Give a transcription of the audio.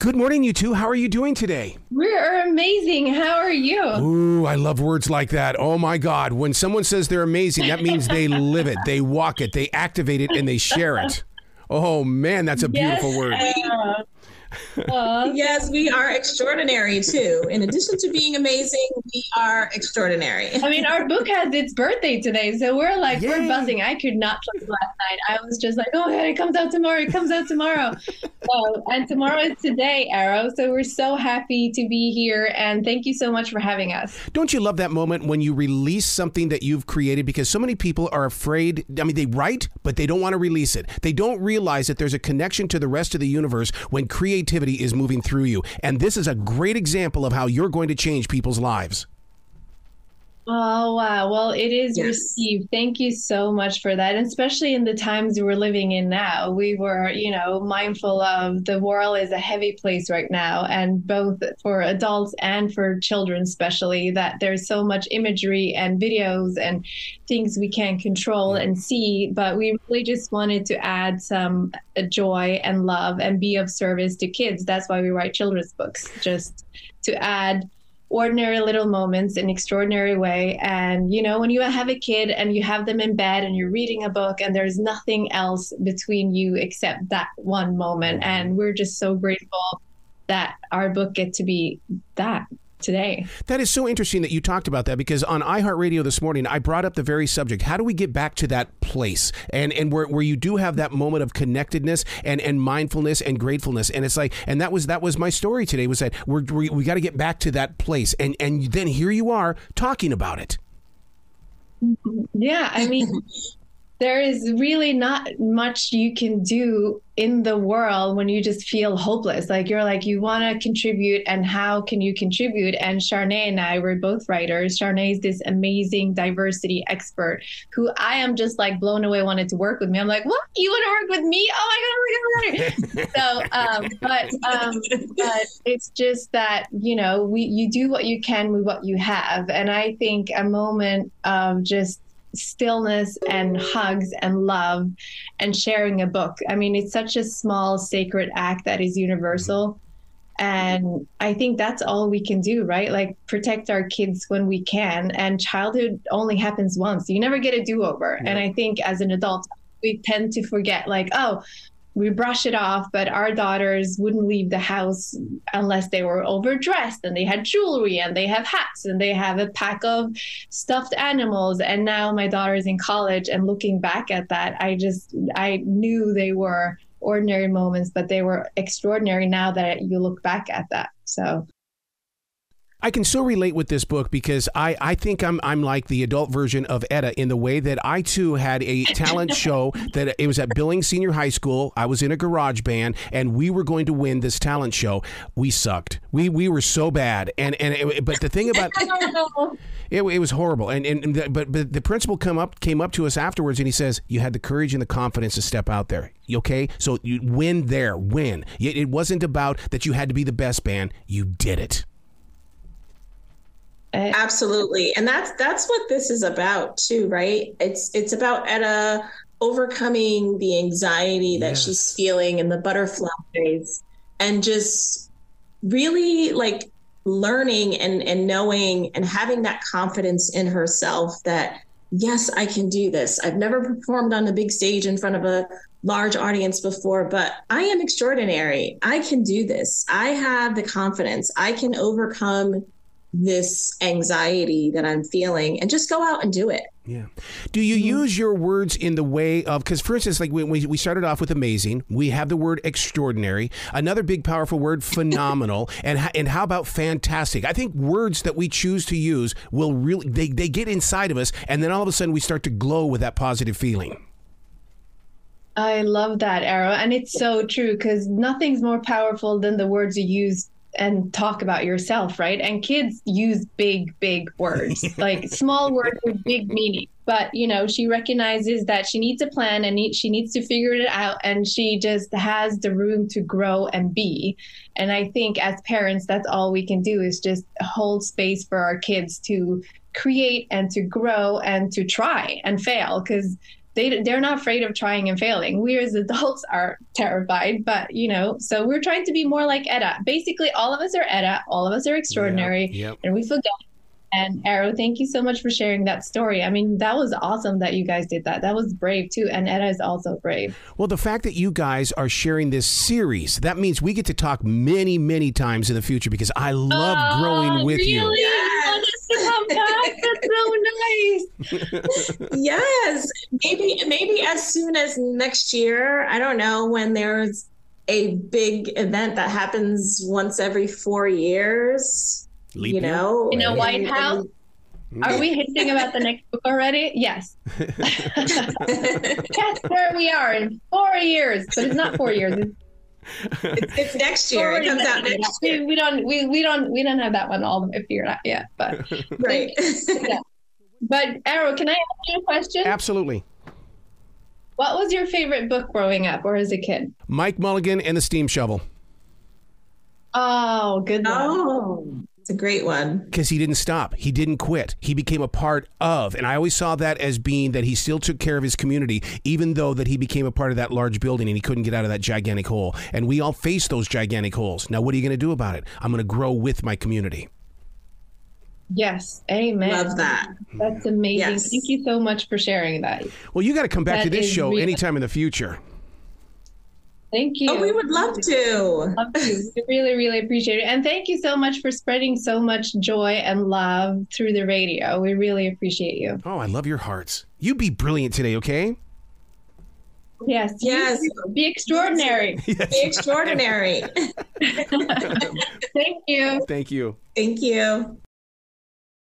Good morning, you two. How are you doing today? We're amazing. How are you? Ooh, I love words like that. Oh my God. When someone says they're amazing, that means they live it, they walk it, they activate it, and they share it. Oh man, that's a beautiful word. Yes, we are extraordinary too. In addition to being amazing, we are extraordinary. I mean, our book has its birthday today, so we're like, Yay. We're buzzing. I could not sleep last night. I was just like, oh, it comes out tomorrow. It comes out tomorrow. And tomorrow is today, Arrow. So we're so happy to be here. And thank you so much for having us. Don't you love that moment when you release something that you've created? Because so many people are afraid. I mean, they write, but they don't want to release it. They don't realize that there's a connection to the rest of the universe when creativity is moving through you. And this is a great example of how you're going to change people's lives. Oh, wow. Well, it is received. Thank you so much for that. And especially in the times we're living in now, we were, mindful of the world is a heavy place right now, and both for adults and for children, especially, that there's so much imagery and videos and things we can't control and see. But we really just wanted to add some joy and love and be of service to kids. That's why we write children's books, just to add ordinary little moments in extraordinary way. And, when you have a kid and you have them in bed and you're reading a book and there's nothing else between you except that one moment. And we're just so grateful that our book get to be that today. That is so interesting that you talked about that, because on iHeartRadio this morning, I brought up the very subject. How do we get back to that place and where you do have that moment of connectedness and mindfulness and gratefulness? And it's like, and that was my story today, was that we got to get back to that place. And then here you are talking about it. Yeah, I mean, there is really not much you can do in the world when you just feel hopeless. Like you want to contribute, and how can you contribute? And Charnaie and I were both writers. Charnaie is this amazing diversity expert who I am just like blown away, wanted to work with me. I'm like, what? You want to work with me? Oh my God. So, but it's just that, you do what you can with what you have. And I think a moment of just stillness and hugs and love and sharing a book. I mean, it's such a small sacred act that is universal. And I think that's all we can do, right? Like protect our kids when we can. And childhood only happens once. You never get a do-over. Yeah. And I think as an adult, we tend to forget, like, oh, we brush it off, but our daughters wouldn't leave the house unless they were overdressed and they had jewelry and they have hats and they have a pack of stuffed animals. And now my daughter's in college, and looking back at that, I knew they were ordinary moments, but they were extraordinary now that you look back at that. So I can so relate with this book, because I think I'm like the adult version of Etta, in the way that I too had a talent show that it was at Billings Senior High School. I was in a garage band and we were going to win this talent show. We sucked. We were so bad. But the thing about it was horrible. But the principal came up to us afterwards and he says, you had the courage and the confidence to step out there. Okay, so you win. It wasn't about that you had to be the best band. You did it. Absolutely. And that's what this is about too, right? It's about Etta overcoming the anxiety that she's feeling and the butterflies, and just really like learning and knowing and having that confidence in herself that, yes, I can do this. I've never performed on a big stage in front of a large audience before, but I am extraordinary. I can do this. I have the confidence. I can overcome this anxiety that I'm feeling and just go out and do it. Yeah. Do you use your words in the way of, because for instance, like when we started off with amazing, we have the word extraordinary, another big powerful word, phenomenal, and how about fantastic? I think words that we choose to use will really, they get inside of us, and then all of a sudden we start to glow with that positive feeling. I love that, Arrow. And it's so true, because nothing's more powerful than the words you use and talk about yourself, right? And kids use big words, like small words with big meaning. But, she recognizes that she needs a plan and she needs to figure it out. And she just has the room to grow and be. And I think as parents, that's all we can do, is just hold space for our kids to create and to grow and to try and fail. Because they're not afraid of trying and failing. We as adults are terrified, but so we're trying to be more like Etta. Basically, all of us are Etta, all of us are extraordinary, and we forget. And Arrow, thank you so much for sharing that story. I mean, that was awesome that you guys did that. That was brave too. And Etta is also brave. Well, the fact that you guys are sharing this series, that means we get to talk many, many times in the future because I love growing with you. Really? Want us to come back? That's so nice. Yes. Maybe as soon as next year. I don't know, when there's a big event that happens once every 4 years. Leap in a White House. Are we hinting about the next book already? Yes. That's where we are in 4 years, but it's not 4 years. It's next year. It comes out next year. We don't have that one all the way figured out yet, but right. Yeah. But Arrow, can I ask you a question? Absolutely. What was your favorite book growing up or as a kid? Mike Mulligan and the Steam Shovel. Oh, good one. Oh. It's a great one. Because he didn't stop. He didn't quit. He became a part of. And I always saw that as being that he still took care of his community, even though that he became a part of that large building and he couldn't get out of that gigantic hole. And we all face those gigantic holes. Now, what are you going to do about it? I'm going to grow with my community. Yes. Amen. Love that. That's amazing. Yes. Thank you so much for sharing that. Well, you got to come back to this show anytime in the future. Thank you. Oh, we would love to. Love to. We really, really appreciate it. And thank you so much for spreading so much joy and love through the radio. We really appreciate you. Oh, I love your hearts. You be brilliant today, okay? Yes. Yes. Be extraordinary. Yes. Be extraordinary. Thank you. Thank you. Thank you.